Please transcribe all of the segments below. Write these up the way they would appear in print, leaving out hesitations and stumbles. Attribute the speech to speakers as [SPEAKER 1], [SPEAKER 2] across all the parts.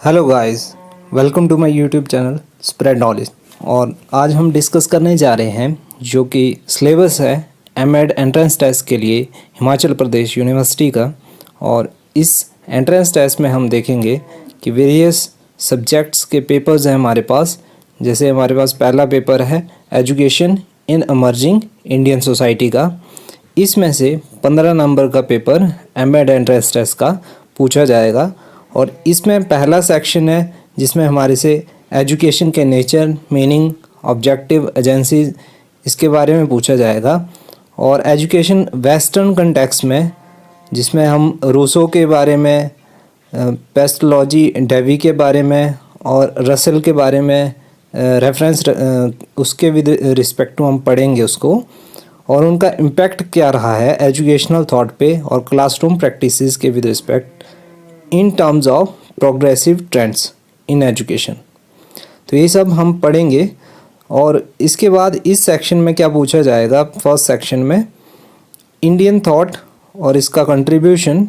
[SPEAKER 1] Hello guys, welcome to my YouTube channel spread knowledge. और आज हम डिस्कस करने जा रहे हैं जो कि सिलेबस है एमएड एंट्रेंस टेस्ट के लिए हिमाचल प्रदेश यूनिवर्सिटी का। और इस एंट्रेंस टेस्ट में हम देखेंगे कि वेरियस सब्जेक्ट्स के पेपर्स हैं हमारे पास। जैसे हमारे पास पहला पेपर है education in emerging Indian society का। इसमें से 15 नंबर का पेपर एमएड एंट्रेंस टेस्ट का पूछा जाएगा। और इसमें पहला सेक्शन है जिसमें हमारे से एजुकेशन के नेचर, मीनिंग, ऑब्जेक्टिव, एजेंसीज इसके बारे में पूछा जाएगा। और एजुकेशन वेस्टर्न कंटेक्स्ट में जिसमें हम रूसो के बारे में, पेस्टोलॉजी डेवी के बारे में और रसेल के बारे में रेफरेंस उसके विद रिस्पेक्ट टू हम पढ़ेंगे उसको। और उनका इम्पैक्ट क्या रहा है एजुकेशनल थॉट पे और क्लासरूम प्रैक्टिसेस के with respect in terms of progressive trends in education. तो ये सब हम पढ़ेंगे। और इसके बाद इस सेक्शन में क्या पूछा जाएगा, फर्स्ट सेक्शन में इंडियन थॉट और इसका कंट्रीब्यूशन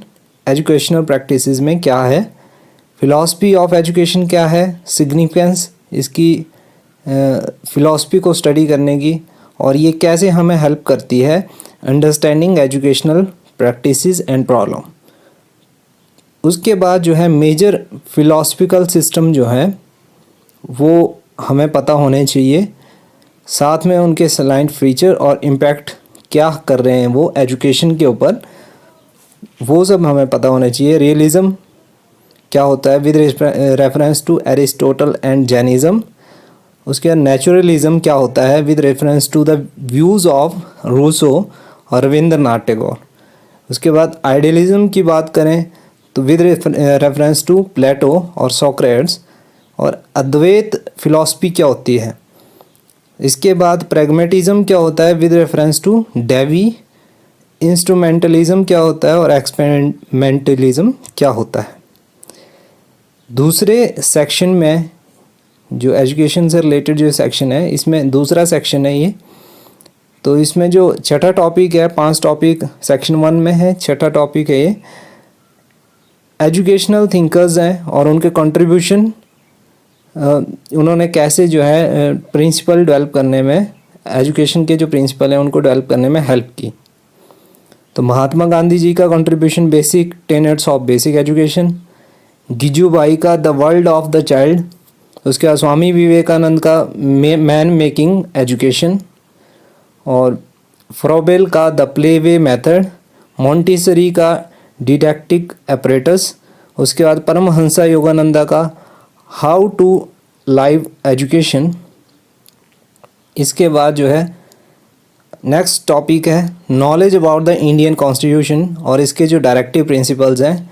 [SPEAKER 1] एजुकेशनल प्रैक्टिसेस में क्या है, फिलॉसफी ऑफ एजुकेशन क्या है, सिग्निफिकेंस इसकी फिलॉसफी को स्टडी करने की, और ये कैसे हमें हेल्प करती है understanding educational practices and problem. उसके बाद जो है मेजर फिलॉसफिकल सिस्टम जो है वो हमें पता होने चाहिए, साथ में उनके सलाइंट फीचर और इम्पैक्ट क्या कर रहे हैं वो एजुकेशन के ऊपर, वो सब हमें पता होना चाहिए। रियलिज्म क्या होता है with reference to Aristotle and Jainism. उसके बाद नेचुरलिज्म क्या होता है with reference to the views of Rousseau और रविंद्रनाथ टैगोर। उसके बाद आइडियलिज्म की बात करें तो विद रेफरेंस टू प्लेटो और सोक्रेट्स। और अद्वैत फिलॉसफी क्या होती है। इसके बाद प्रैग्मेटिज्म क्या होता है विद रेफरेंस टू डेवी। इंस्ट्रूमेंटलिज्म क्या होता है और एक्सपेरिमेंटलिज्म क्या होता है। दूसरे सेक्शन में जो एजुकेशन से रिलेटेड जो सेक्शन है, इसमें दूसरा सेक्शन है ये। तो इसमें जो छठा टॉपिक है, 5 टॉपिक सेक्शन 1 में है, छठा टॉपिक है ये एजुकेशनल थिंकर्स हैं और उनके कंट्रीब्यूशन, उन्होंने कैसे जो है प्रिंसिपल डेवलप करने में, एजुकेशन के जो प्रिंसिपल हैं उनको डेवलप करने में हेल्प की। तो महात्मा गांधी जी का contribution basic tenets of basic education, गिजूबाई का the world of the child, उसके बाद स्वामी विवेकानंद का मैन मेकिंग एजुकेशन, और फ्रोबेल का the play way method, Montessori का डिडैक्टिक अपरेटस, उसके बाद परमहंसा योगानंदा का हाउ टू लाइव एजुकेशन। इसके बाद जो है नेक्स्ट टॉपिक है knowledge about the Indian constitution और इसके जो डायरेक्टिव प्रिंसिपल्स हैं,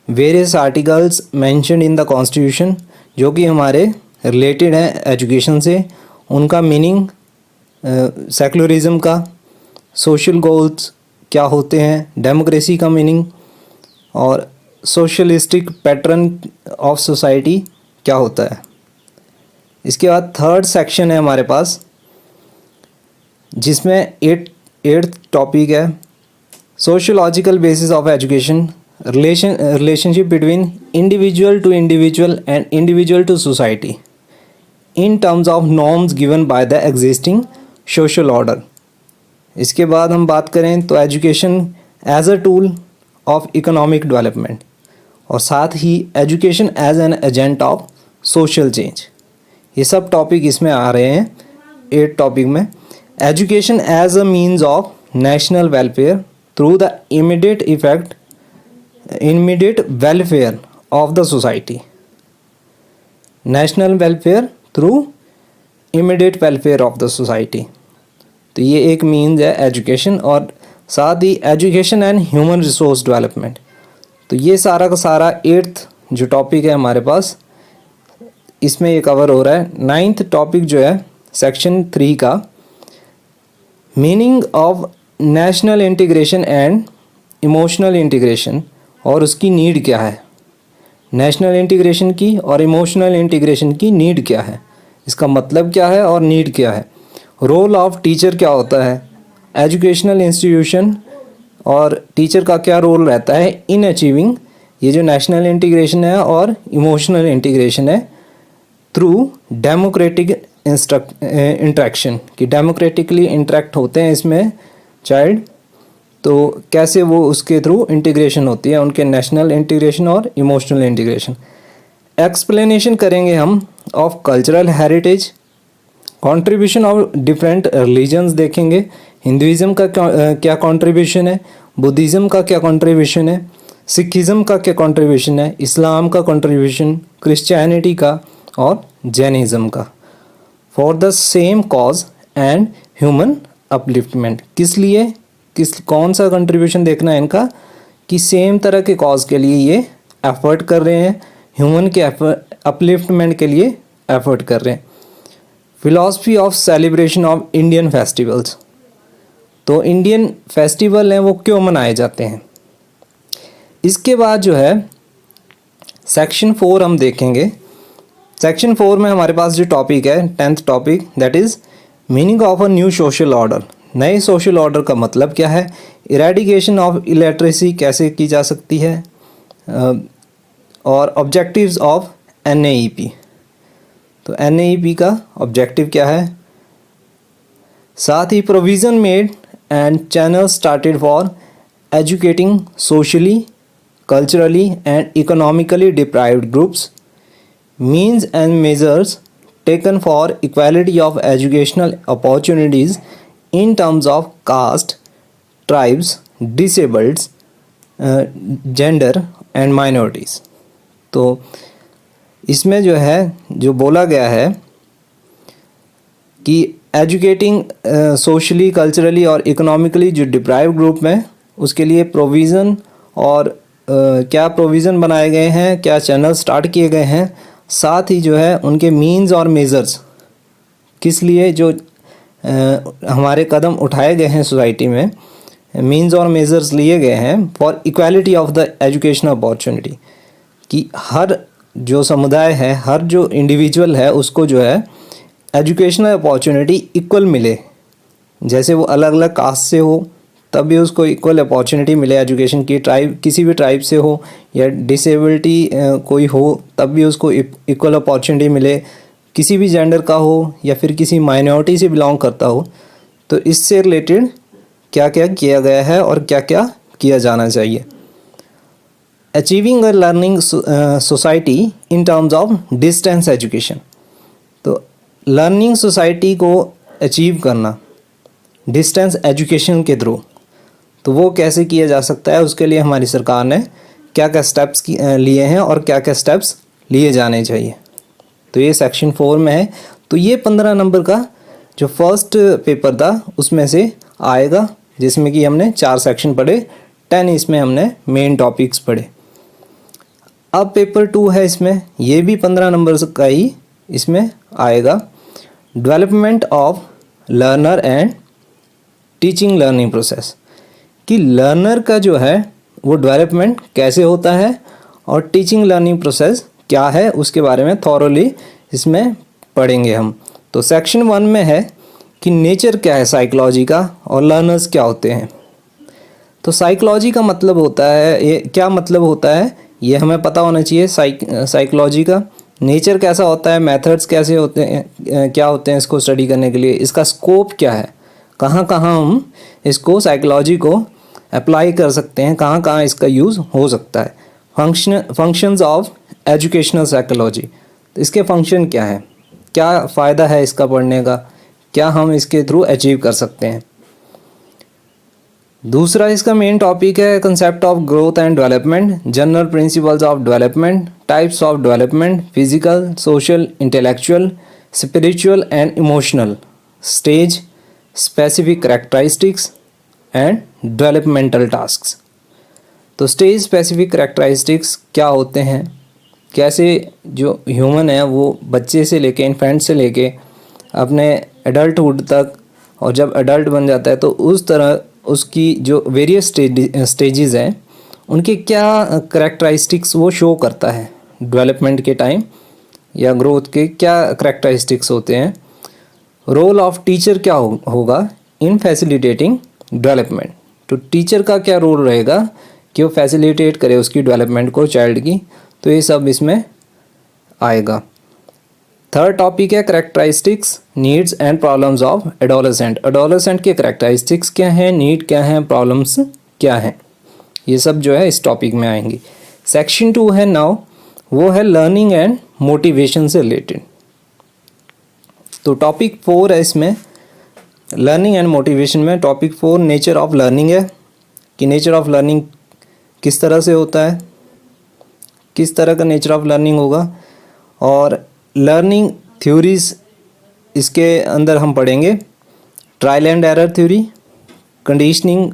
[SPEAKER 1] various articles mentioned in the constitution जो कि हमारे रिलेटेड हैं एजुकेशन से, उनका मीनिंग, सेकुलरिज्म का, सोशल गोल्स क्या होते हैं, डेमोक्रेसी का मीनिंग, और सोशलिस्टिक पैटर्न ऑफ सोसाइटी क्या होता है। इसके बाद थर्ड सेक्शन है हमारे पास जिसमें एट्थ टॉपिक है sociological basis of education, relationship between individual and individual to society in terms of norms given by the existing social order. इसके बाद हम बात करें तो education as a tool of economic development, और साथ ही education as an agent of social change. ये सब टॉपिक इसमें आ रहे हैं 8 टॉपिक में। Education as a means of national welfare through the immediate welfare of the society, national welfare through immediate welfare of the society. तो ये एक means है एजुकेशन, और साथ ही education and human resource development. तो ये सारा का सारा 8th जो टॉपिक है हमारे पास इसमें ये कवर हो रहा है। 9th टॉपिक जो है सेक्शन 3 का meaning of national integration and emotional integration, और उसकी नीड क्या है। नेशनल इंटीग्रेशन की और इमोशनल इंटीग्रेशन की नीड क्या है, इसका मतलब क्या है और नीड क्या है। रोल ऑफ टीचर क्या होता है, एजुकेशनल इंस्टीट्यूशन और टीचर का क्या रोल रहता है इन अचीविंग ये जो नेशनल इंटीग्रेशन है और इमोशनल इंटीग्रेशन है थ्रू डेमोक्रेटिक इंटरेक्शन, कि डेमोक्रेटिकली इंटरेक्ट होते हैं इसमें चाइल्ड, तो कैसे वो उसके थ्रू इंटीग्रेशन होती है, उनके नेशनल इंटीग्रेशन और इमोशनल इंटीग्रेशन। एक्सप्लेनेशन करेंगे हम of cultural heritage, contribution of different religions देखेंगे, हिंदुइज़्म का क्या कंट्रीब्यूशन है, बुद्धिज़्म का क्या कंट्रीब्यूशन है, सिखिज़्म का क्या कंट्रीब्यूशन है, इस्लाम का कंट्रीब्यूशन, क्रिश्चियनिटी का और जैनिज़्म का, for the same cause and human upliftment. किस लिए, कौन सा कंट्रीब्यूशन देखना है इनका, कि सेम तरह के कॉज के लिए ये एफर्ट कर रहे हैं, ह्यूमन के अपलिफ्टमेंट के लिए एफर्ट कर रहे हैं। Philosophy of celebration of Indian festivals, तो इंडियन फेस्टिवल हैं वो क्यों मनाए जाते हैं। इसके बाद जो है सेक्शन 4 हम देखेंगे। सेक्शन 4 में हमारे पास जो टॉपिक है 10th topic, that is meaning of a new social order. नए सोशल ऑर्डर का मतलब क्या है, इरेडिकेशन ऑफ इलिटरेसी कैसे की जा सकती है, और ऑब्जेक्टिव्स ऑफ NAEP। तो NAEP का ऑब्जेक्टिव क्या है, साथ ही provision made and channel started for educating socially, culturally and economically deprived groups, means and measures taken for equality of educational opportunities in terms of caste, tribes, disabled, gender and minorities। तो इसमें जो है जो बोला गया है कि educating socially, culturally और इकोनॉमिकली जो डिप्राइव ग्रुप में, उसके लिए प्रोविज़न और क्या प्रोविज़न बनाए गए हैं, क्या चैनल स्टार्ट किए गए हैं, साथ ही जो है उनके मीन्स और मेज़र्स, किस लिए जो हमारे कदम उठाए गए हैं सोसाइटी में, मीन्स और मेज़र्स लिए गए हैं for equality of the educational opportunity, कि हर जो समुदाय है, हर जो इंडिविजुअल है उसको जो है एजुकेशनल अपॉर्चुनिटी इक्वल मिले। जैसे वो अलग अलग कास्ट से हो तब भी उसको इक्वल अपॉर्चुनिटी मिले एजुकेशन की, ट्राइब किसी भी ट्राइब से हो या डिसेबिलिटी कोई हो तब भी उसको इक्वल अपॉर्चुनिटी मिले, किसी भी जेंडर का हो या फिर किसी माइनॉरिटी से बिलोंग करता हो। तो इससे रिलेटेड क्या क्या किया गया है और क्या क्या किया जाना चाहिए। Achieving a learning society in terms of distance education, तो लर्निंग सोसाइटी को अचीव करना डिस्टेंस एजुकेशन के थ्रू, तो वो कैसे किया जा सकता है, उसके लिए हमारी सरकार ने क्या क्या स्टेप्स लिए हैं और क्या क्या स्टेप्स लिए जाने चाहिए। तो ये सेक्शन 4 में है। तो ये 15 नंबर का जो फर्स्ट पेपर था उसमें से आएगा, जिसमें कि हमने 4 सेक्शन पढ़े, 10 इसमें हमने मेन टॉपिक्स पढ़े। अब पेपर 2 है, इसमें ये भी 15 नंबर का ही इसमें आएगा, development of learner and teaching learning process, कि लर्नर का जो है वो डेवलपमेंट कैसे होता है और टीचिंग लर्निंग प्रोसेस क्या है उसके बारे में थॉरोली इसमें पढ़ेंगे हम। तो सेक्शन 1 में है कि नेचर क्या है साइकोलॉजी का और लर्नर्स क्या होते हैं। तो साइकोलॉजी का मतलब होता है, ये क्या मतलब होता है ये हमें पता होना चाहिए। साइकोलॉजी का नेचर कैसा होता है, मेथड्स कैसे होते हैं, क्या होते हैं इसको स्टडी करने के लिए, इसका स्कोप क्या है, कहाँ कहाँ हम इसको साइकोलॉजी को अप्लाई कर सकते हैं, कहाँ कहाँ इसका यूज़ हो सकता है। फंक्शंस ऑफ एजुकेशनल साइकोलॉजी, तो इसके फंक्शन क्या है, क्या फ़ायदा है इसका पढ़ने का, क्या हम इसके थ्रू अचीव कर सकते हैं। दूसरा इसका मेन टॉपिक है concept of growth and development, general principles of development, types of development, physical, social, intellectual, spiritual and emotional stage, specific characteristics and developmental tasks. तो स्टेज स्पेसिफिक कैरेक्टरिस्टिक्स क्या होते हैं, कैसे जो ह्यूमन है वो बच्चे से लेके, इन्फेंट से लेके अपने एडल्टहुड तक, और जब एडल्ट बन जाता है तो उस तरह उसकी जो वेरियस स्टेजेस हैं उनके क्या कैरेक्टरिस्टिक्स वो शो करता है डेवलपमेंट के टाइम, या ग्रोथ के क्या कैरेक्टरिस्टिक्स होते हैं। रोल ऑफ टीचर क्या होगा इन फैसिलिटेटिंग डेवलपमेंट, तो टीचर का क्या रोल रहेगा कि वो फैसिलिटेट करे उसकी डेवलपमेंट को चाइल्ड की, तो ये सब इसमें आएगा। थर्ड टॉपिक है characteristics, needs and problems of adolescent. Adolescent के करेक्टरिस्टिक्स क्या हैं, नीड क्या हैं, प्रॉब्लम्स क्या हैं, ये सब जो है इस टॉपिक में आएंगी। सेक्शन 2 है नाउ, वो है लर्निंग एंड मोटिवेशन से रिलेटेड। तो टॉपिक 4 है इसमें लर्निंग एंड मोटिवेशन में। टॉपिक 4 नेचर ऑफ लर्निंग है कि नेचर ऑफ लर्निंग किस तरह से होता है, किस तरह का नेचर ऑफ लर्निंग होगा, और लर्निंग थ्योरीज इसके अंदर हम पढ़ेंगे। Trial and error theory, conditioning,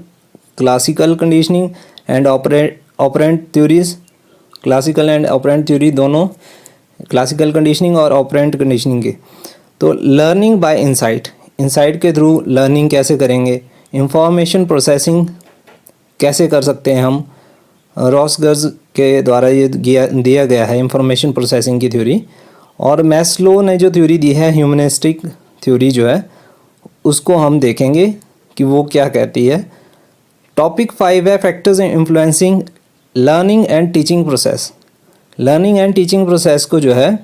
[SPEAKER 1] classical conditioning and operant theories, classical and operant theory दोनों, क्लासिकल कंडीशनिंग और ऑपरेंट कंडीशनिंग के। तो लर्निंग बाय इंसाइट, इंसाइट के थ्रू लर्निंग कैसे करेंगे, इंफॉर्मेशन प्रोसेसिंग कैसे कर सकते हैं हम, रॉसगर्ज के द्वारा ये दिया गया है इंफॉर्मेशन प्रोसेसिंग की थ्योरी। और मैस्लो ने जो थ्योरी दी है ह्यूमनिस्टिक थ्योरी जो है, उसको हम देखेंगे कि वो क्या कहती है। टॉपिक 5 है factors influencing learning and teaching process. Learning and teaching process को जो है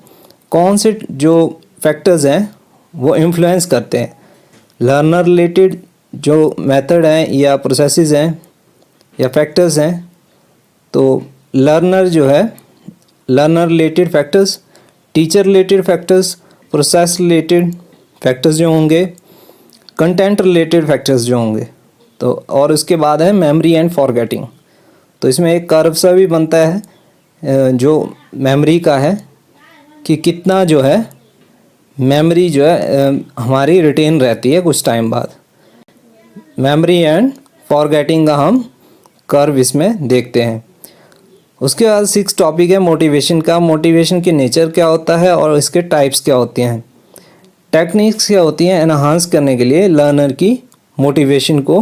[SPEAKER 1] कौन से जो फैक्टर्स हैं वो इन्फ्लुएंस करते हैं। लर्नर रिलेटेड जो मेथड हैं या प्रोसेसेस हैं या फैक्टर्स हैं, तो लर्नर जो है, learner related factors, teacher related factors, process related factors जो होंगे, कंटेंट रिलेटेड फैक्टर्स जो होंगे, तो और उसके बाद है मेमोरी एंड फॉरगेटिंग। तो इसमें एक कर्व सा भी बनता है जो मेमोरी का है कि कितना जो है मेमोरी जो है हमारी रिटेन रहती है कुछ टाइम बाद। मेमोरी एंड फॉरगेटिंग का हम कर्व इसमें देखते हैं। उसके बाद 6 टॉपिक है मोटिवेशन का। मोटिवेशन की नेचर क्या होता है और इसके टाइप्स क्या होती हैं, टेक्निक्स क्या होती हैं एनहांस करने के लिए लर्नर की मोटिवेशन को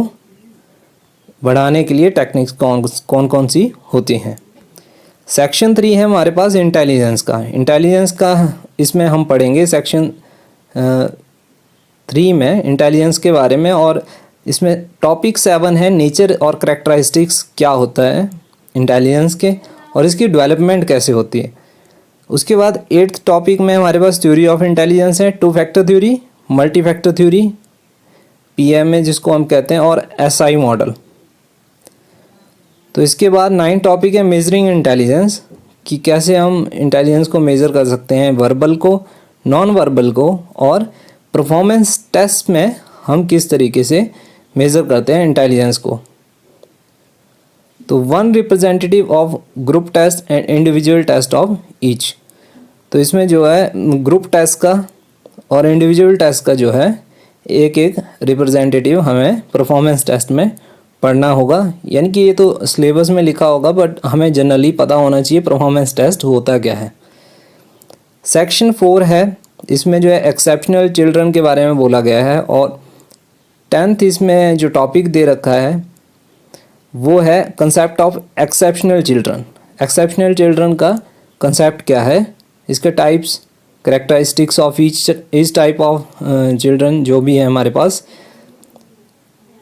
[SPEAKER 1] बढ़ाने के लिए टेक्निक्स कौन कौन सी होती हैं। सेक्शन 3 है हमारे पास इंटेलिजेंस का। इंटेलिजेंस का इसमें हम पढ़ेंगे सेक्शन 3 में इंटेलिजेंस के बारे में, और इसमें टॉपिक 7 है नेचर और करेक्टरिस्टिक्स क्या होता है इंटेलिजेंस के और इसकी डेवलपमेंट कैसे होती है। उसके बाद 8th टॉपिक में हमारे पास थ्योरी ऑफ इंटेलिजेंस है, 2 factor theory, multi factor theory, PMA जिसको हम कहते हैं, और SI मॉडल। तो इसके बाद 9 टॉपिक है मेजरिंग इंटेलिजेंस कि कैसे हम इंटेलिजेंस को मेज़र कर सकते हैं, वर्बल को, नॉन वर्बल को, और परफॉर्मेंस टेस्ट में हम किस तरीके से मेज़र करते हैं इंटेलिजेंस को। तो 1 representative of group test and individual test of each. तो इसमें जो है ग्रुप टेस्ट का और इंडिविजुअल टेस्ट का जो है एक एक रिप्रेजेंटेटिव हमें परफॉर्मेंस टेस्ट में पढ़ना होगा। यानी कि ये तो सिलेबस में लिखा होगा बट हमें जनरली पता होना चाहिए परफॉर्मेंस टेस्ट होता क्या है। सेक्शन 4 है, इसमें जो है एक्सेप्शनल चिल्ड्रन के बारे में बोला गया है, और 10th इसमें जो टॉपिक दे रखा है वो है concept of exceptional children. Exceptional children का कंसेप्ट क्या है, इसके types, characteristics of each type of children जो भी है हमारे पास,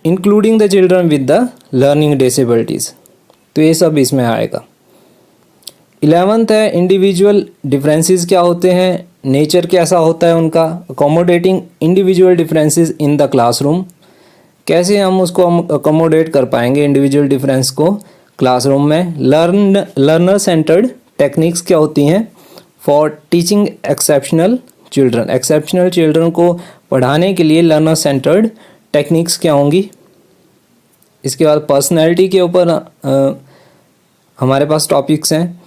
[SPEAKER 1] including the children with the learning disabilities. तो ये सब इसमें आएगा। 11th है इंडिविजुअल डिफरेंसेस क्या होते हैं, नेचर कैसा होता है उनका, accommodating individual differences in the classroom, कैसे हम उसको अकोमोडेट कर पाएंगे इंडिविजुअल डिफरेंस को क्लासरूम में। लर्नर सेंटर्ड टेक्निक्स क्या होती हैं for teaching exceptional children. Exceptional children को पढ़ाने के लिए लर्नर सेंटर्ड टेक्निक्स क्या होंगी। इसके बाद पर्सनैलिटी के ऊपर हमारे पास टॉपिक्स हैं।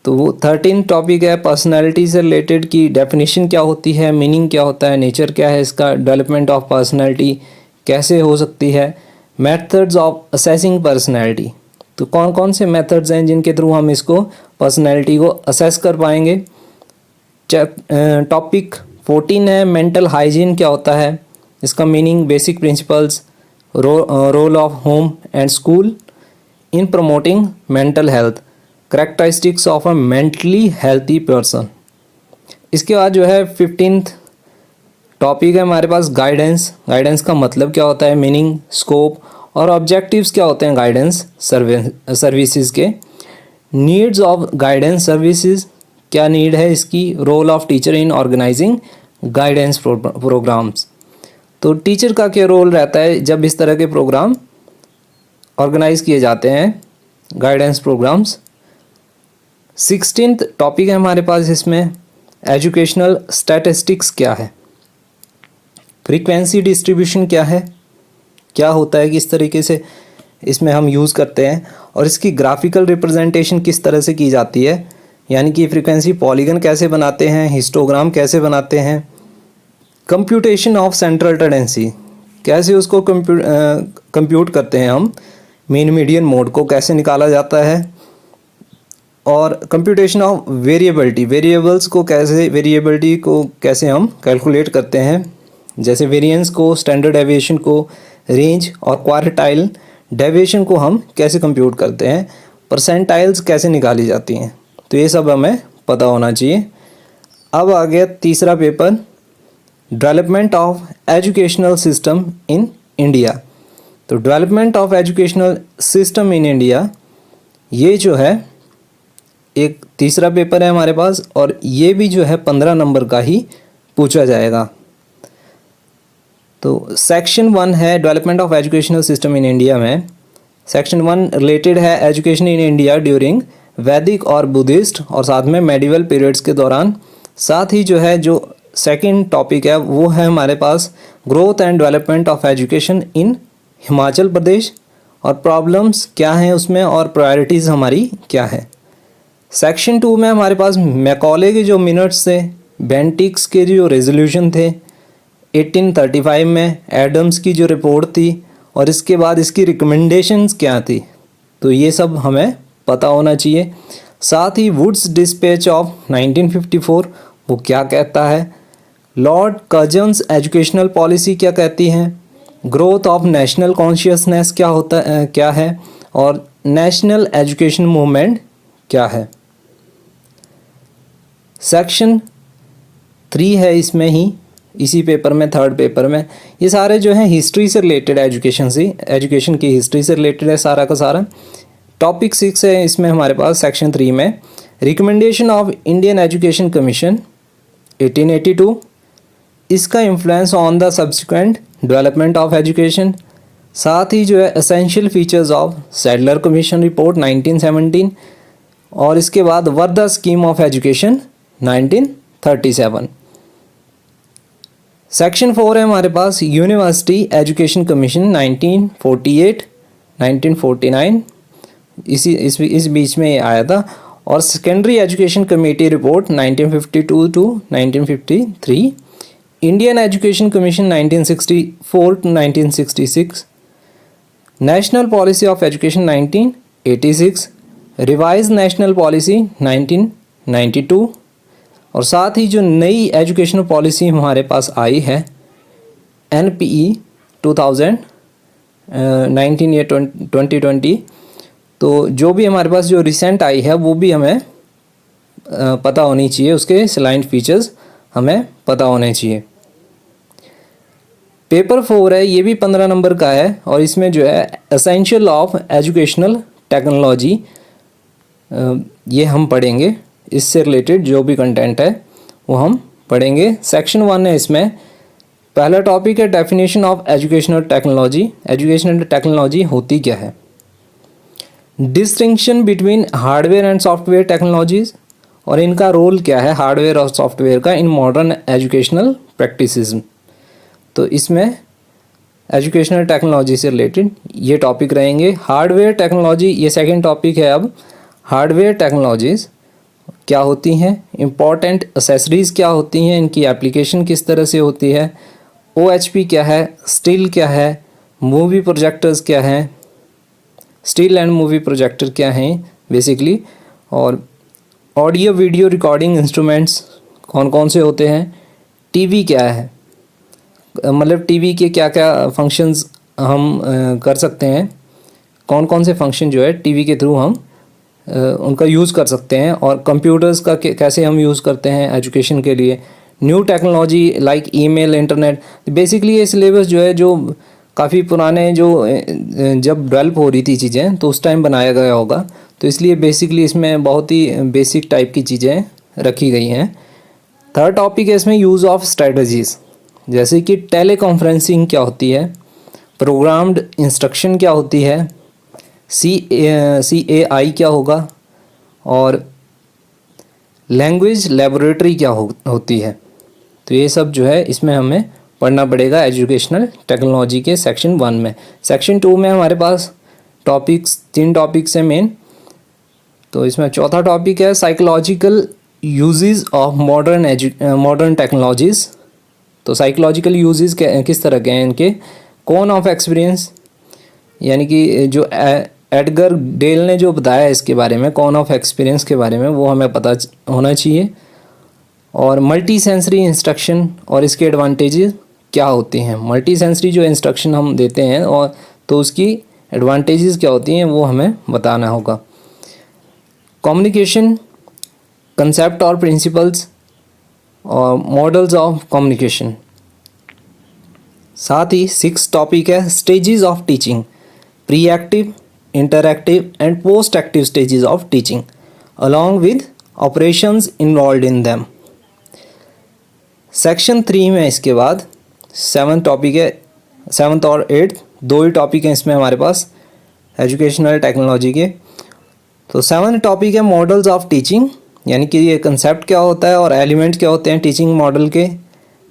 [SPEAKER 1] तो वो 13 टॉपिक है पर्सनैलिटी से रिलेटेड की डेफिनेशन क्या होती है, मीनिंग क्या होता है, नेचर क्या है इसका, डेवलपमेंट ऑफ पर्सनैलिटी कैसे हो सकती है, मेथड्स ऑफ असेसिंग पर्सनैलिटी। तो कौन कौन से मेथड्स हैं जिनके थ्रू हम इसको पर्सनैलिटी को असेस कर पाएंगे। टॉपिक 14 है मेंटल हाइजीन क्या होता है, इसका meaning, basic principles, role of home and school in promoting mental health, characteristics of a mentally healthy person. इसके बाद जो है 15th टॉपिक है हमारे पास गाइडेंस। गाइडेंस का मतलब क्या होता है, मीनिंग, स्कोप और ऑब्जेक्टिव्स क्या होते हैं गाइडेंस सर्विसेज के। नीड्स ऑफ गाइडेंस सर्विसेज, क्या नीड है इसकी। Role of teacher in organising guidance programmes, तो टीचर का क्या रोल रहता है जब इस तरह के प्रोग्राम ऑर्गेनाइज किए जाते हैं, गाइडेंस प्रोग्राम्स। 16th टॉपिक है हमारे पास इसमें, एजुकेशनल स्टैटिस्टिक्स क्या है, फ्रीक्वेंसी डिस्ट्रीब्यूशन क्या है, क्या होता है, किस तरीके से इसमें हम यूज़ करते हैं, और इसकी ग्राफिकल रिप्रेजेंटेशन किस तरह से की जाती है, यानी कि फ्रीक्वेंसी पॉलीगन कैसे बनाते हैं, हिस्टोग्राम कैसे बनाते हैं। कंप्यूटेशन ऑफ सेंट्रल टेंडेंसी, कैसे उसको कंप्यूट करते हैं हम, मीन मीडियन मोड को कैसे निकाला जाता है, और कंप्यूटेशन ऑफ वेरिएबिलिटी, वेरिएबिलिटी को कैसे हम कैलकुलेट करते हैं, जैसे वेरिएंस को, स्टैंडर्ड डेविएशन को, रेंज और क्वार्टाइल डेविएशन को हम कैसे कंप्यूट करते हैं, परसेंटाइल्स कैसे निकाली जाती हैं, तो ये सब हमें पता होना चाहिए। अब आ गया तीसरा paper, development of educational system in India. तो development of educational system in India, ये जो है एक तीसरा पेपर है हमारे पास, और ये भी जो है 15 नंबर का ही पूछा जाएगा। तो सेक्शन 1 है development of educational system in India में। सेक्शन 1 रिलेटेड है एजुकेशन इन इंडिया ड्यूरिंग वैदिक और बुद्धिस्ट और साथ में मेडिवल पीरियड्स के दौरान। साथ ही जो है जो सेकंड टॉपिक है वो है हमारे पास growth and development of education in Himachal Pradesh, और प्रॉब्लम्स क्या हैं उसमें और प्रायोरिटीज़ हमारी क्या है। सेक्शन 2 में हमारे पास मैकॉले के जो मिनट्स थे, बेंटिक्स के जो रेजोल्यूशन थे 1835 में, एडम्स की जो रिपोर्ट थी, और इसके बाद इसकी रिकमेंडेशंस क्या थी, तो ये सब हमें पता होना चाहिए। साथ ही वुड्स डिस्पैच ऑफ 1954 वो क्या कहता है, लॉर्ड कर्जन्स एजुकेशनल पॉलिसी क्या कहती है, ग्रोथ ऑफ नेशनल कॉन्शियसनेस क्या है, और नेशनल एजुकेशन मूवमेंट क्या है। सेक्शन 3 है इसमें ही, इसी पेपर में, थर्ड पेपर में, ये सारे जो हैं हिस्ट्री से रिलेटेड, एजुकेशन की हिस्ट्री से रिलेटेड है सारा का सारा। टॉपिक 6 है इसमें हमारे पास सेक्शन 3 में, recommendation of Indian education commission 1882, इसका influence on the subsequent development of education. साथ ही जो है essential features of Sadler commission report 1917, और इसके बाद Wardha scheme of education 1937। Section 4 है हमारे पास यूनिवर्सिटी एजुकेशन कमीशन 1948 1949, इस बीच में ये आया था, और secondary education committee report 1952 to 1953, Indian education commission 1964 to 1966, national policy of education 1986, revise national policy 1992, और साथ ही जो नई एजुकेशनल पॉलिसी हमारे पास आई है NPE 2019 या 2020, तो जो भी हमारे पास जो रिसेंट आई है वो भी हमें पता होनी चाहिए, उसके सलाइन फीचर्स हमें पता होने चाहिए। पेपर 4 है, ये भी 15 नंबर का है, और इसमें जो है एसेंशियल ऑफ एजुकेशनल टेक्नोलॉजी ये हम पढ़ेंगे, इससे रिलेटेड जो भी कंटेंट है वो हम पढ़ेंगे। सेक्शन 1 है इसमें, पहला टॉपिक है definition of educational technology. Educational technology होती क्या है, distinction between hardware and software technologies, और इनका रोल क्या है हार्डवेयर और सॉफ्टवेयर का इन मॉडर्न एजुकेशनल प्रैक्टिसेस। तो इसमें एजुकेशनल टेक्नोलॉजी से रिलेटेड ये टॉपिक रहेंगे। हार्डवेयर टेक्नोलॉजी ये सेकंड टॉपिक है। अब हार्डवेयर टेक्नोलॉजीज़ क्या होती हैं, इम्पॉर्टेंट एसेसरीज़ क्या होती हैं, इनकी एप्लीकेशन किस तरह से होती है, OHP क्या है, स्टिल क्या है, मूवी प्रोजेक्टर्स क्या हैं, स्टिल एंड मूवी प्रोजेक्टर क्या हैं बेसिकली, और ऑडियो वीडियो रिकॉर्डिंग इंस्ट्रूमेंट्स कौन कौन से होते हैं, टीवी क्या है, मतलब टीवी के क्या क्या फंक्शंस हम कर सकते हैं, कौन कौन से फंक्शन जो है टीवी के थ्रू हम उनका यूज़ कर सकते हैं, और कंप्यूटर्स का कैसे हम यूज़ करते हैं एजुकेशन के लिए, new technology like email, internet. Basically ये सिलेबस जो है जो काफ़ी पुराने जो जब डेवलप हो रही थी चीज़ें तो उस टाइम बनाया गया होगा, तो इसलिए बेसिकली इसमें बहुत ही बेसिक टाइप की चीज़ें रखी गई हैं। थर्ड टॉपिक है इसमें यूज़ ऑफ स्ट्रेटजीज़, जैसे कि टेलीकॉन्फ्रेंसिंग क्या होती है, प्रोग्राम्ड इंस्ट्रक्शन क्या होती है, CAI क्या होगा, और लैंग्वेज लेबोरेटरी क्या होती है। तो ये सब जो है इसमें हमें पढ़ना पड़ेगा एजुकेशनल टेक्नोलॉजी के सेक्शन 1 में। सेक्शन 2 में हमारे पास तीन टॉपिक्स हैं मेन। तो इसमें चौथा टॉपिक है psychological uses of modern technologies. तो साइकोलॉजिकल यूजेस किस तरह के हैं इनके, कौन ऑफ एक्सपीरियंस, यानी कि जो एडगर डेल ने जो बताया इसके बारे में, कौन ऑफ एक्सपीरियंस के बारे में, वो हमें पता होना चाहिए। और मल्टी सेंसरी इंस्ट्रक्शन और इसके एडवांटेजेस क्या होते हैं, मल्टी सेंसरी जो इंस्ट्रक्शन हम देते हैं और तो उसकी एडवांटेजेस क्या होती हैं वो हमें बताना होगा। कम्युनिकेशन कंसेप्ट और प्रिंसिपल्स और मॉडल्स ऑफ कम्युनिकेशन। साथ ही 6 टॉपिक है stages of teaching, pre active, interactive and post active stages of teaching along with operations involve in them. Section 3 में इसके बाद 7 टॉपिक है, 7th और 8th 2 ही टॉपिक हैं इसमें हमारे पास एजुकेशनल टेक्नोलॉजी के। तो 7th टॉपिक है मॉडल्स ऑफ टीचिंग, यानी कि ये कंसेप्ट क्या होता है और एलिमेंट क्या होते हैं टीचिंग मॉडल के।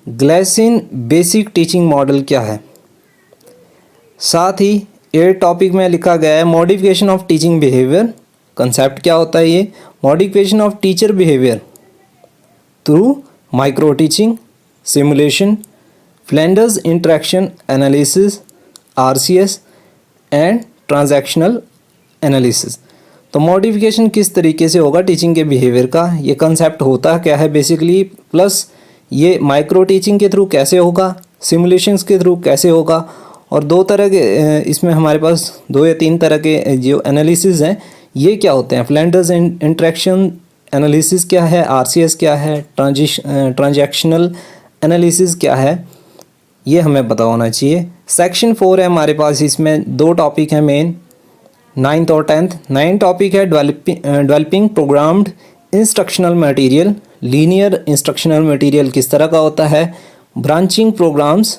[SPEAKER 1] ग्लेसिन बेसिक टीचिंग मॉडल क्या है। साथ ही 8 टॉपिक में लिखा गया है modification of teaching behaviour, concept क्या होता है ये, modification of teacher behaviour through micro teaching, simulation, Flanders interaction analysis, RCS and transactional analysis. तो मॉडिफिकेशन किस तरीके से होगा टीचिंग के बिहेवियर का, ये कंसेप्ट होता क्या है बेसिकली, प्लस ये माइक्रो टीचिंग के थ्रू कैसे होगा, सिमुलेशंस के थ्रू कैसे होगा। और 2 तरह के इसमें हमारे पास 2 या 3 तरह के जो एनालिसिस हैं ये क्या होते हैं, फ्लेंडर्स इंटरेक्शन एनालिसिस क्या है, RCS क्या है, ट्रांजैक्शनल एनालिसिस क्या है, ये हमें पता होना चाहिए। सेक्शन 4 है हमारे पास, इसमें 2 टॉपिक हैं मेन, 9th और 10th। 9 टॉपिक है developing programmed instructional material, linear instructional material किस तरह का होता है, ब्रांचिंग प्रोग्राम्स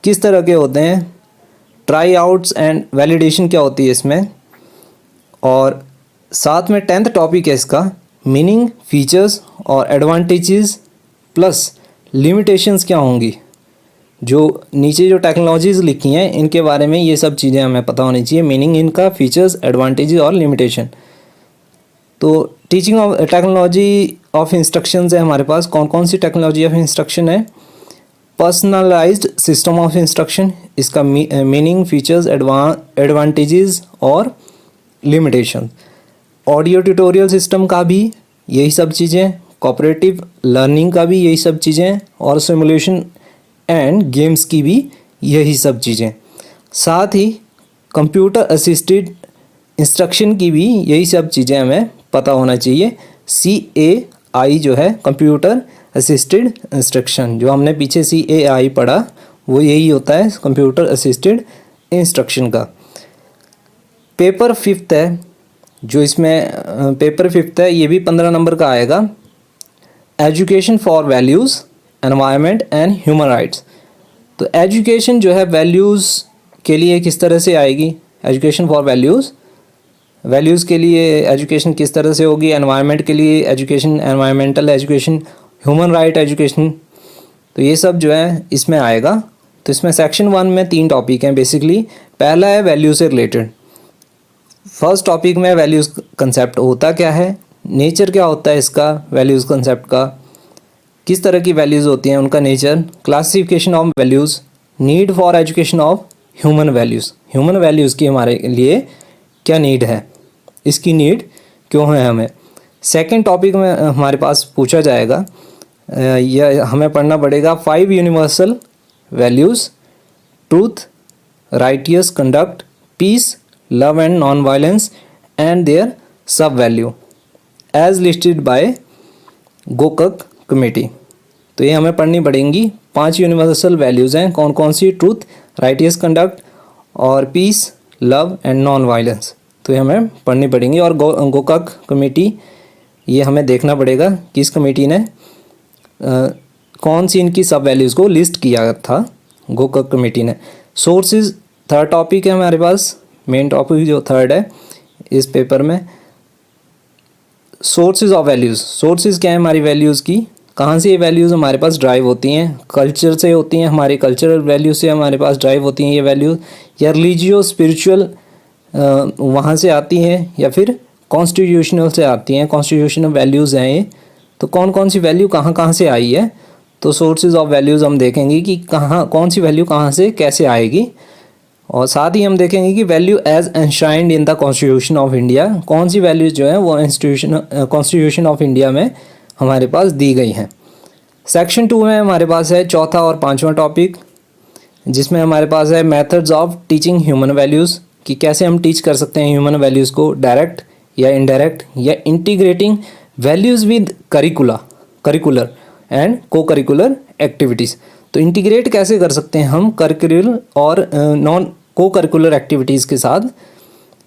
[SPEAKER 1] किस तरह के होते हैं, ट्राई आउट्स एंड वैलिडेशन क्या होती है इसमें। और साथ में 10th टॉपिक है इसका मीनिंग, फीचर्स और एडवांटेजेस प्लस लिमिटेशंस क्या होंगी। जो नीचे जो टेक्नोलॉजीज़ लिखी हैं इनके बारे में ये सब चीज़ें हमें पता होनी चाहिए, मीनिंग इनका, फीचर्स, एडवांटेजेस और लिमिटेशन। तो teaching of technology of instructions है हमारे पास, कौन कौन सी टेक्नोलॉजी ऑफ इंस्ट्रक्शन है। पर्सनलाइज्ड सिस्टम ऑफ इंस्ट्रक्शन, इसका मीनिंग, फीचर्स, एडवांटेजेस और लिमिटेशन। ऑडियो ट्यूटोरियल सिस्टम का भी यही सब चीज़ें, कोऑपरेटिव लर्निंग का भी यही सब चीज़ें, और सिमुलेशन एंड गेम्स की भी यही सब चीज़ें। साथ ही कंप्यूटर असिस्टेड इंस्ट्रक्शन की भी यही सब चीज़ें हमें पता होना चाहिए। CAI जो है कंप्यूटर असिस्टेड इंस्ट्रक्शन, जो हमने पीछे CAI पढ़ा वो यही होता है, कंप्यूटर असिस्टेड इंस्ट्रक्शन का। पेपर 5th है, जो इसमें पेपर 5th है ये भी 15 नंबर का आएगा, education for values, environment and human rights. तो एजुकेशन जो है वैल्यूज़ के लिए किस तरह से आएगी, एजुकेशन फॉर वैल्यूज़ के लिए एजुकेशन किस तरह से होगी, एनवायरनमेंट के लिए education, environmental education, human right education, तो ये सब जो है इसमें आएगा। तो इसमें सेक्शन 1 में 3 टॉपिक हैं बेसिकली। पहला है वैल्यू से रिलेटेड। फर्स्ट टॉपिक में वैल्यूज़ कंसेप्ट होता क्या है, नेचर क्या होता है इसका, वैल्यूज़ कंसेप्ट का, किस तरह की वैल्यूज़ होती हैं, उनका nature, classification of values, need for education of human values की हमारे लिए क्या नीड है, इसकी नीड क्यों है हमें। सेकंड टॉपिक में हमारे पास पूछा जाएगा, यह हमें पढ़ना पड़ेगा 5 universal values, truth, righteous conduct, peace, love and non violence and their sub value as listed by Gokak committee. तो ये हमें पढ़नी पड़ेंगी। 5 यूनिवर्सल वैल्यूज़ हैं, कौन कौन सी, ट्रूथ, राइटियस कंडक्ट और peace, love and non violence. तो ये हमें पढ़नी पड़ेंगी। और गोकाक कमेटी, ये हमें देखना पड़ेगा कि इस कमेटी ने कौन सी इनकी सब वैल्यूज़ को लिस्ट किया था गोकाक कमेटी ने। सोर्सेज थर्ड टॉपिक है हमारे पास, मेन टॉपिक जो थर्ड है इस पेपर में। सोर्सेज ऑफ वैल्यूज़, सोर्सेज क्या है हमारी वैल्यूज़ की, कहाँ से ये वैल्यूज़ हमारे पास ड्राइव होती हैं। कल्चर से होती हैं, हमारे कल्चरल वैल्यू से हमारे पास ड्राइव होती हैं ये वैल्यूज़, या रिलीजियो स्पिरिचुअल वहाँ से आती हैं, या फिर कॉन्स्टिट्यूशनल से आती हैं। कॉन्स्टिट्यूशनल वैल्यूज़ हैं ये। तो कौन कौन सी वैल्यू कहाँ कहाँ से आई है, तो सोर्सेज ऑफ वैल्यूज़ हम देखेंगे कि कहाँ कौन सी वैल्यू कहाँ से कैसे आएगी। और साथ ही हम देखेंगे कि value as enshrined in the constitution of India, कौन सी वैल्यूज़ जो है वो कॉन्स्टिट्यूशन ऑफ इंडिया में हमारे पास दी गई हैं। सेक्शन 2 में हमारे पास है चौथा और पांचवा टॉपिक, जिसमें हमारे पास है methods of teaching human values, कि कैसे हम टीच कर सकते हैं ह्यूमन वैल्यूज़ को, डायरेक्ट या इनडायरेक्ट, या integrating values with curricular and को करिकुलर एक्टिविटीज़। तो इंटीग्रेट कैसे कर सकते हैं हम करिकुलर और नॉन को करिकुलर एक्टिविटीज़ के साथ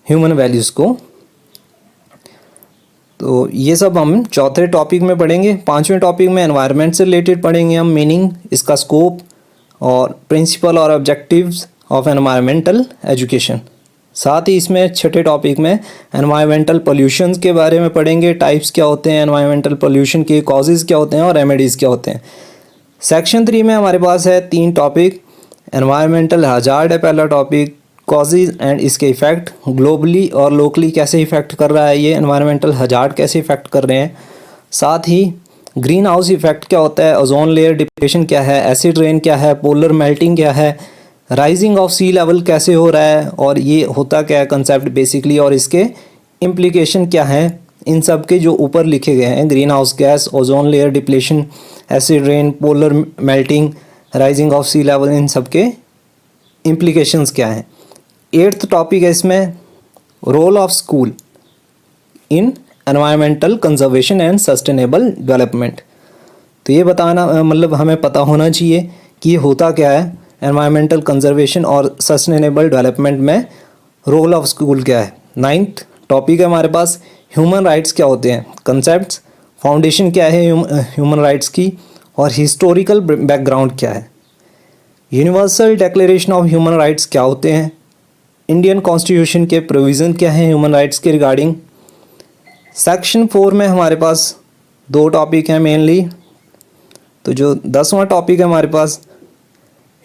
[SPEAKER 1] ह्यूमन वैल्यूज़ को। तो ये सब हम चौथे टॉपिक में पढ़ेंगे। पांचवें टॉपिक में एनवायरनमेंट से रिलेटेड पढ़ेंगे हम, मीनिंग, इसका स्कोप और प्रिंसिपल और ऑब्जेक्टिव्स ऑफ एनवायरमेंटल एजुकेशन। साथ ही इसमें छठे टॉपिक में एनवायरमेंटल पोल्यूशन के बारे में पढ़ेंगे, टाइप्स क्या होते हैं एनवायरमेंटल पोल्यूशन के, कॉजेज़ क्या होते हैं और रेमेडीज़ क्या होते हैं। सेक्शन 3 में हमारे पास है 3 टॉपिक, एनवायरमेंटल हजार्ड है पहला टॉपिक, कॉजेज़ एंड इसके इफ़ेक्ट, ग्लोबली और लोकली कैसे इफ़ेक्ट कर रहा है ये एनवायरमेंटल हजार्ड, कैसे इफ़ेक्ट कर रहे हैं। साथ ही ग्रीन हाउस इफ़ेक्ट क्या होता है, ओजोन लेयर डिप्रेशन क्या है, एसिड रेन क्या है, पोलर मेल्टिंग क्या है, राइजिंग ऑफ सी लेवल कैसे हो रहा है और ये होता क्या है कंसेप्ट बेसिकली, और इसके इम्प्लीकेशन क्या हैं, इन सब के जो ऊपर लिखे गए हैं, green house gas, ozone layer depletion, acid rain, polar melting, rising of sea level, इन सब के इम्प्लीकेशंस क्या हैं। 8th टॉपिक है इसमें role of school in environmental conservation and sustainable development. तो ये बताना मतलब हमें पता होना चाहिए कि ये होता क्या है, एनवायरमेंटल कंजर्वेशन और सस्टेनेबल डेवलपमेंट में रोल ऑफ स्कूल क्या है। 9th टॉपिक है हमारे पास ह्यूमन राइट्स क्या होते हैं, कंसेप्ट्स, फाउंडेशन क्या है ह्यूमन राइट्स की, और हिस्टोरिकल बैकग्राउंड क्या है। Universal declaration of human rights क्या होते हैं, इंडियन कॉन्स्टिट्यूशन के प्रोविज़न क्या है ह्यूमन राइट्स के रिगार्डिंग। सेक्शन 4 में हमारे पास 2 टॉपिक हैं मेनली। तो जो 10वां टॉपिक है हमारे पास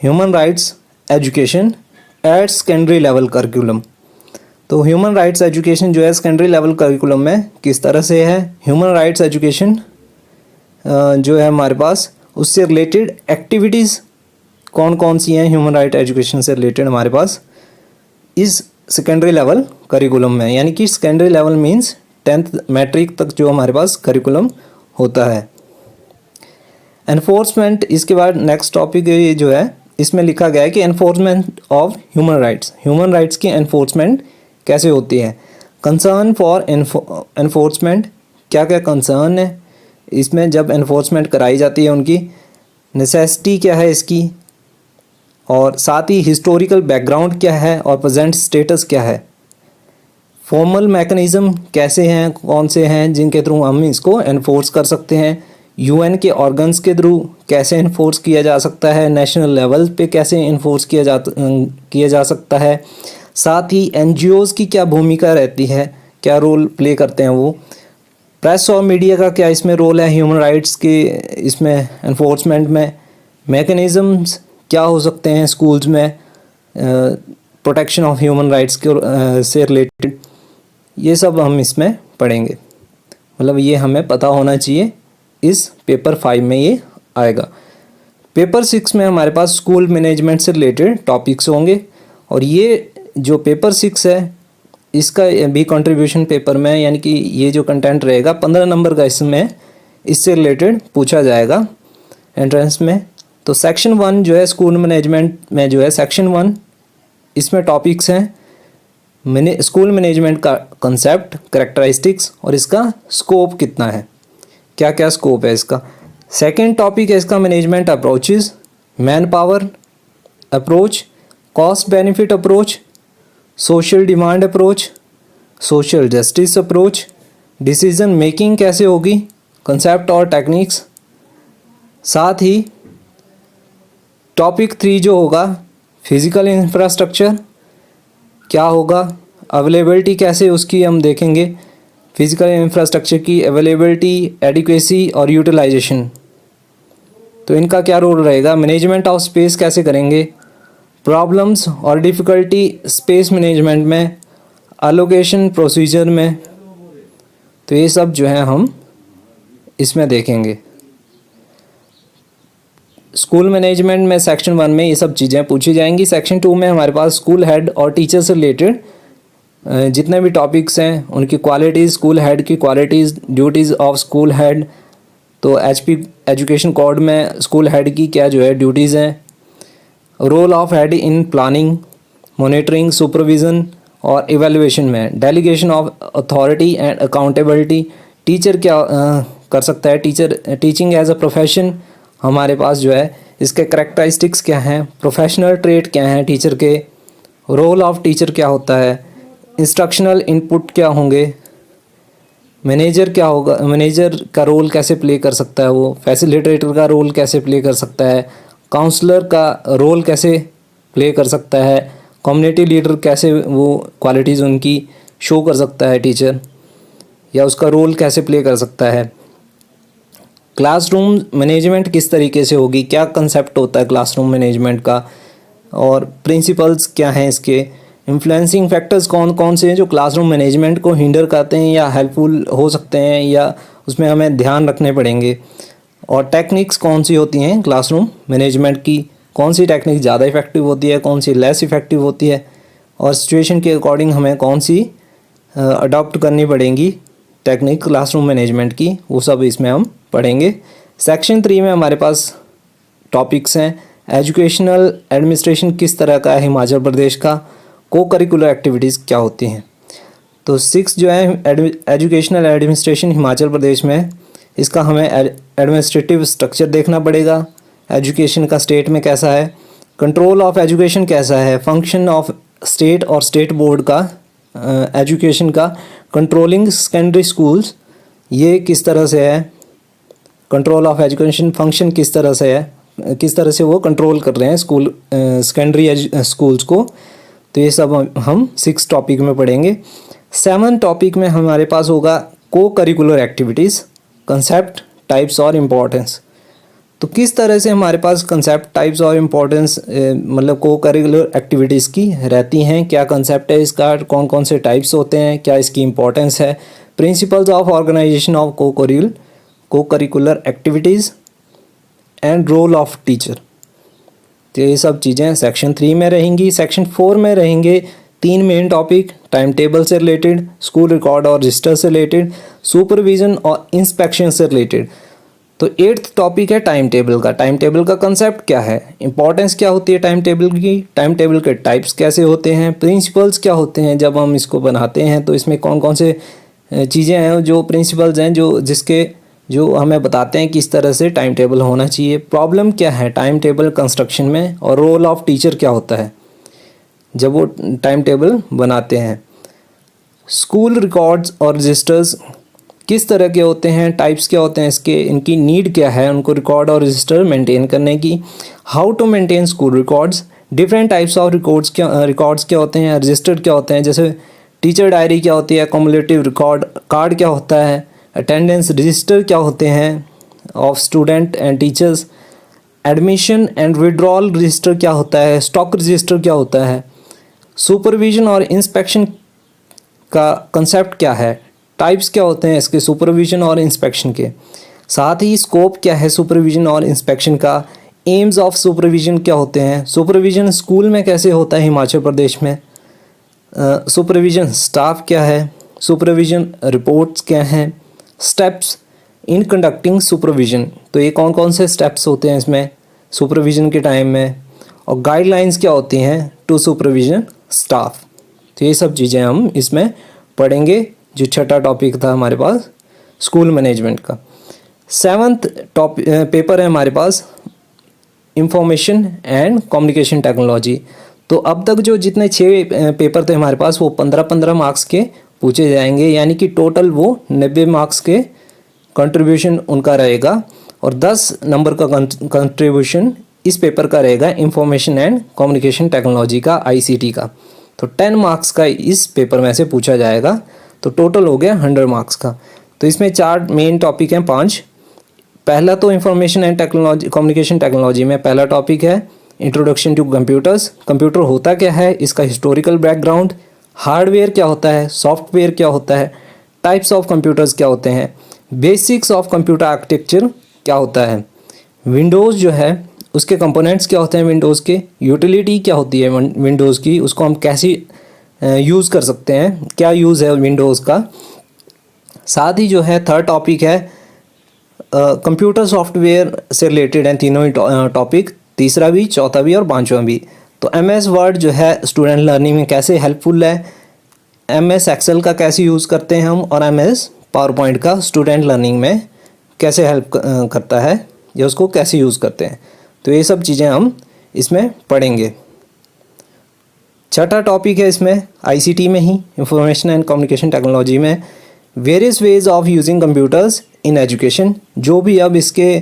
[SPEAKER 1] human rights education at secondary level curriculum. तो ह्यूमन राइट्स एजुकेशन जो है सेकेंडरी लेवल करिकुलम में किस तरह से है, ह्यूमन राइट्स एजुकेशन जो है हमारे पास उससे रिलेटेड एक्टिविटीज़ कौन कौन सी हैं ह्यूमन राइट एजुकेशन से रिलेटेड हमारे पास इस सेकेंडरी लेवल करिकुलम में, यानी कि secondary level means 10th matric तक जो हमारे पास करिकुलम होता है। एनफोर्समेंट, इसके बाद नेक्स्ट टॉपिक ये जो है इसमें लिखा गया है कि enforcement of human rights, human rights की एनफोर्समेंट कैसे होती है। कंसर्न फॉर एनफोर्समेंट, क्या क्या कंसर्न है इसमें जब एनफोर्समेंट कराई जाती है, उनकी नेसेसिटी क्या है इसकी, और साथ ही हिस्टोरिकल बैकग्राउंड क्या है और प्रेजेंट स्टेटस क्या है। फॉर्मल मैकेनिज़्म कैसे हैं, कौन से हैं जिनके थ्रू हम इसको एनफोर्स कर सकते हैं। यूएन के ऑर्गन्स के थ्रू कैसे इन्फोर्स किया जा सकता है, नेशनल लेवल पे कैसे इन्फोर्स किया जा सकता है। साथ ही एनजीओज़ की क्या भूमिका रहती है, क्या रोल प्ले करते हैं वो। प्रेस और मीडिया का क्या इसमें रोल है ह्यूमन राइट्स के इसमें एनफोर्समेंट में। मैकेनिज़म्स क्या हो सकते हैं स्कूल्स में प्रोटेक्शन ऑफ ह्यूमन राइट्स के से रिलेटेड, ये सब हम इसमें पढ़ेंगे। मतलब ये हमें पता होना चाहिए, इस पेपर 5 में ये आएगा। पेपर 6 में हमारे पास स्कूल मैनेजमेंट से रिलेटेड टॉपिक्स होंगे, और ये जो पेपर 6 है इसका भी कंट्रीब्यूशन पेपर में, यानी कि ये जो कंटेंट रहेगा 15 नंबर का इसमें इससे रिलेटेड पूछा जाएगा एंट्रेंस में। तो सेक्शन 1 जो है स्कूल मैनेजमेंट में जो है सेक्शन 1, इसमें टॉपिक्स हैं स्कूल मैनेजमेंट का कंसेप्ट, कैरेक्टरिस्टिक्स और इसका स्कोप कितना है, क्या क्या स्कोप है इसका। सेकंड टॉपिक है इसका management approaches, man power approach, cost benefit approach, social demand approach, social justice approach, decision making कैसे होगी, कंसेप्ट और टेक्निक्स। साथ ही टॉपिक 3 जो होगा फिज़िकल इंफ्रास्ट्रक्चर क्या होगा, अवेलेबिलिटी कैसे उसकी हम देखेंगे, फिज़िकल इंफ्रास्ट्रक्चर की अवेलेबिलिटी, एडिक्वेसी और यूटिलाइजेशन। तो इनका क्या रोल रहेगा, मैनेजमेंट ऑफ स्पेस कैसे करेंगे, प्रॉब्लम्स और डिफ़िकल्टी स्पेस मैनेजमेंट में, अलोकेशन प्रोसीजर में। तो ये सब जो है हम इसमें देखेंगे। स्कूल मैनेजमेंट में सेक्शन 1 में ये सब चीज़ें पूछी जाएंगी। सेक्शन 2 में हमारे पास स्कूल हेड और टीचर से रिलेटेड जितने भी टॉपिक्स हैं उनकी क्वालिटीज़, स्कूल हेड की qualities, duties of school head. तो HP एजुकेशन कोड में स्कूल हेड की क्या जो है ड्यूटीज़ हैं, role of head in planning, monitoring, supervision और इवैल्यूएशन में, delegation of authority and accountability, teacher क्या कर सकता है, टीचिंग एज अ प्रोफेशन हमारे पास जो है इसके करैक्टरिस्टिक्स क्या हैं, प्रोफेशनल ट्रेट क्या हैं टीचर के, रोल ऑफ टीचर क्या होता है, इंस्ट्रक्शनल इनपुट क्या होंगे, मैनेजर क्या होगा, मैनेजर का रोल कैसे प्ले कर सकता है वो, फैसिलिटेटर का रोल कैसे प्ले कर सकता है, काउंसलर का रोल कैसे प्ले कर सकता है, कम्युनिटी लीडर कैसे वो क्वालिटीज़ उनकी शो कर सकता है टीचर, या उसका रोल कैसे प्ले कर सकता है। क्लासरूम मैनेजमेंट किस तरीके से होगी, क्या कंसेप्ट होता है क्लासरूम मैनेजमेंट का, और प्रिंसिपल्स क्या हैं इसके, इन्फ्लुएंसिंग फैक्टर्स कौन कौन से हैं जो क्लासरूम मैनेजमेंट को हिंडर करते हैं या हेल्पफुल हो सकते हैं या उसमें हमें ध्यान रखने पड़ेंगे, और टेक्निक्स कौन सी होती हैं क्लासरूम मैनेजमेंट की, कौन सी टेक्निक ज़्यादा इफ़ेक्टिव होती है, कौन सी लेस इफ़ेक्टिव होती है, और सिचुएशन के अकॉर्डिंग हमें कौन सी अडॉप्ट करनी पड़ेंगी टेक्निक क्लासरूम मैनेजमेंट की, वो सब इसमें हम पढ़ेंगे। सेक्शन 3 में हमारे पास टॉपिक्स हैं एजुकेशनल एडमिनिस्ट्रेशन किस तरह का है हिमाचल प्रदेश का, को करिकुलर एक्टिविटीज़ क्या होती हैं। तो 6 जो है एजुकेशनल एडमिनिस्ट्रेशन हिमाचल प्रदेश में, इसका हमें एडमिनिस्ट्रेटिव स्ट्रक्चर देखना पड़ेगा, एजुकेशन का स्टेट में कैसा है, कंट्रोल ऑफ एजुकेशन कैसा है, फंक्शन ऑफ स्टेट और स्टेट बोर्ड का एजुकेशन का, कंट्रोलिंग सेकेंडरी स्कूल्स ये किस तरह से है, कंट्रोल ऑफ एजुकेशन फंक्शन किस तरह से है, किस तरह से वो कंट्रोल कर रहे हैं स्कूल सेकेंडरी स्कूल्स को। तो ये सब हम 6 टॉपिक में पढ़ेंगे। 7 टॉपिक में हमारे पास होगा को करिकुलर एक्टिविटीज़, कंसेप्ट, टाइप्स और इम्पोर्टेंस। तो किस तरह से हमारे पास कंसेप्ट, टाइप्स और इम्पोर्टेंस मतलब को करिकुलर एक्टिविटीज़ की रहती हैं, क्या कंसेप्ट है इसका, कौन कौन से टाइप्स होते हैं, क्या इसकी इम्पोर्टेंस है, principles of organisation of co curricular activities and role of teacher. तो ये सब चीज़ें सेक्शन 3 में रहेंगी। सेक्शन 4 में रहेंगे 3 मेन टॉपिक, टाइम टेबल से रिलेटेड, स्कूल रिकॉर्ड और रजिस्टर से रिलेटेड, सुपरविज़न और इंस्पेक्शन से रिलेटेड। तो 8th टॉपिक है टाइम टेबल का। टाइम टेबल का कंसेप्ट क्या है, इंपॉर्टेंस क्या होती है टाइम टेबल की, टाइम टेबल के टाइप्स कैसे होते हैं, प्रिंसिपल्स क्या होते हैं जब हम इसको बनाते हैं, तो इसमें कौन कौन से चीज़ें हैं जो प्रिंसिपल्स हैं जो हमें बताते हैं किस तरह से टाइम टेबल होना चाहिए, प्रॉब्लम क्या है टाइम टेबल कंस्ट्रक्शन में, और रोल ऑफ टीचर क्या होता है जब वो टाइम टेबल बनाते हैं, स्कूल रिकॉर्ड्स और रजिस्टर्स किस तरह के होते हैं, टाइप्स क्या होते हैं इसके, इनकी नीड क्या है उनको रिकॉर्ड और रजिस्टर मेंटेन करने की, how to maintain school records, different types of records क्या होते हैं, रजिस्टर क्या होते हैं, जैसे टीचर डायरी क्या होती है, कम्युलेटिव रिकॉर्ड कार्ड क्या होता है, अटेंडेंस रजिस्टर क्या होते हैं of student and teachers, admission and withdrawal register क्या होता है, स्टॉक रजिस्टर क्या होता है, सुपरविजन और इंस्पेक्शन का कंसेप्ट क्या है, टाइप्स क्या होते हैं इसके सुपरविजन और इंस्पेक्शन के, साथ ही स्कोप क्या है सुपरविजन और इंस्पेक्शन का, एम्स ऑफ सुपरविजन क्या होते हैं, सुपरविजन स्कूल में कैसे होता है हिमाचल प्रदेश में, सुपरविजन स्टाफ क्या है, सुपरविजन रिपोर्ट्स क्या हैं, स्टेप्स इन कंडक्टिंग सुपरविजन, तो ये कौन कौन से स्टेप्स होते हैं इसमें सुपरविजन के टाइम में, और गाइडलाइंस क्या होती हैं टू सुपरविजन स्टाफ। तो ये सब चीज़ें हम इसमें पढ़ेंगे। जो 6ठा टॉपिक था हमारे पास स्कूल मैनेजमेंट का। 7th पेपर है हमारे पास इंफॉर्मेशन एंड कम्युनिकेशन टेक्नोलॉजी। तो अब तक जो जितने 6 पेपर थे हमारे पास वो 15-15 मार्क्स के पूछे जाएंगे, यानी कि टोटल वो 90 मार्क्स के कंट्रीब्यूशन उनका रहेगा और 10 नंबर का कंट्रीब्यूशन इस पेपर का रहेगा इंफॉर्मेशन एंड कम्युनिकेशन टेक्नोलॉजी का, ICT का। तो 10 मार्क्स का इस पेपर में से पूछा जाएगा, तो टोटल हो गया 100 मार्क्स का। तो इसमें 4 मेन टॉपिक हैं, 5। पहला तो information and technology communication technology में पहला टॉपिक है इंट्रोडक्शन टू कंप्यूटर्स। कंप्यूटर होता क्या है, इसका हिस्टोरिकल बैकग्राउंड, हार्डवेयर क्या होता है, सॉफ्टवेयर क्या होता है, टाइप्स ऑफ कंप्यूटर्स क्या होते हैं, बेसिक्स ऑफ कंप्यूटर आर्किटेक्चर क्या होता है, विंडोज़ जो है उसके कंपोनेंट्स क्या होते हैं, विंडोज़ के यूटिलिटी क्या होती है विंडोज़ की, उसको हम कैसे यूज़ कर सकते हैं, क्या यूज़ है विंडोज़ का। साथ ही जो है थर्ड टॉपिक है कंप्यूटर सॉफ्टवेयर से रिलेटेड हैं तीनों ही टॉपिक, तीसरा भी, चौथा भी और पांचवा भी। तो MS वर्ड जो है स्टूडेंट लर्निंग में कैसे हेल्पफुल है, MS एक्सेल का कैसे यूज़ करते हैं हम, और MS पावर पॉइंट का स्टूडेंट लर्निंग में कैसे हेल्प करता है या उसको कैसे यूज़ करते हैं। तो ये सब चीज़ें हम इसमें पढ़ेंगे। छठा टॉपिक है इसमें ICT में ही, इंफॉर्मेशन एंड कम्युनिकेशन टेक्नोलॉजी में, various ways of using computers in education. जो भी अब इसके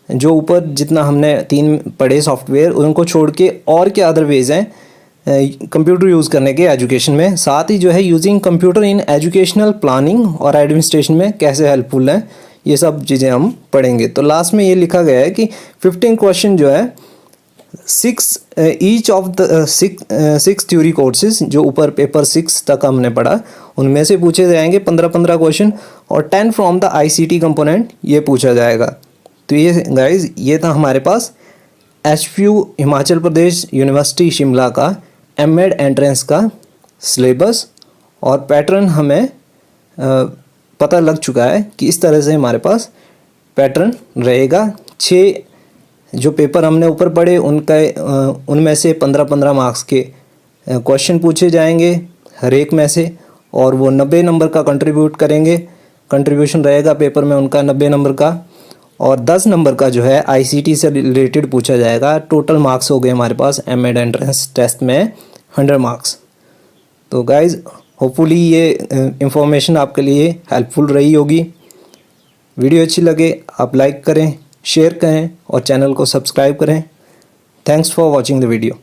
[SPEAKER 1] जो ऊपर जितना हमने 3 पढ़े सॉफ्टवेयर, उनको छोड़ के और क्या अदर वेज हैं कंप्यूटर यूज़ करने के एजुकेशन में। साथ ही जो है using computer in educational planning और एडमिनिस्ट्रेशन में कैसे हेल्पफुल है, ये सब चीज़ें हम पढ़ेंगे। तो लास्ट में ये लिखा गया है कि 15 क्वेश्चन जो है 6 each of the 6 theory courses, जो ऊपर पेपर 6 तक हमने पढ़ा, उनमें से पूछे जाएंगे 15-15 क्वेश्चन, और 10 फ्रॉम द ICT कंपोनेंट ये पूछा जाएगा। तो ये गाइज ये था हमारे पास HPU हिमाचल प्रदेश यूनिवर्सिटी शिमला का MEd एंट्रेंस का सिलेबस और पैटर्न हमें पता लग चुका है कि इस तरह से हमारे पास पैटर्न रहेगा। 6 जो पेपर हमने ऊपर पढ़े उनमें से 15-15 मार्क्स के क्वेश्चन पूछे जाएंगे हर एक में से, और वो 90 नंबर का कंट्रीब्यूट करेंगे, कंट्रीब्यूशन रहेगा पेपर में उनका 90 नंबर का, और 10 नंबर का जो है ICT से रिलेटेड पूछा जाएगा। टोटल मार्क्स हो गए हमारे पास MEd एंट्रेंस टेस्ट में 100 मार्क्स। तो गाइज़ होपफुली ये इंफॉर्मेशन आपके लिए हेल्पफुल रही होगी। वीडियो अच्छी लगे आप लाइक करें, शेयर करें और चैनल को सब्सक्राइब करें। Thanks for watching the video.